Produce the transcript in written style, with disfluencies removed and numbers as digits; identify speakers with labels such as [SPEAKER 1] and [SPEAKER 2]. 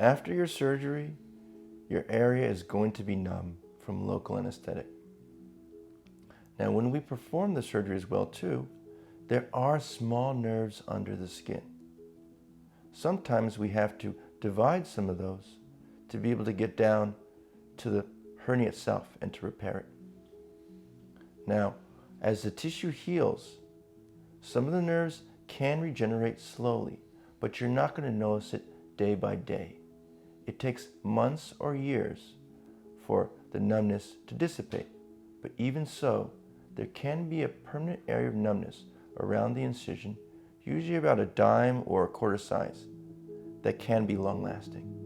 [SPEAKER 1] After your surgery, your area is going to be numb from local anesthetic. Now, when we perform the surgery as well too, there are small nerves under the skin. Sometimes we have to divide some of those to be able to get down to the hernia itself and to repair it. Now, as the tissue heals, some of the nerves can regenerate slowly, but you're not going to notice it day by day. It takes months or years for the numbness to dissipate, but even so, there can be a permanent area of numbness around the incision, usually about a dime or a quarter size, that can be long-lasting.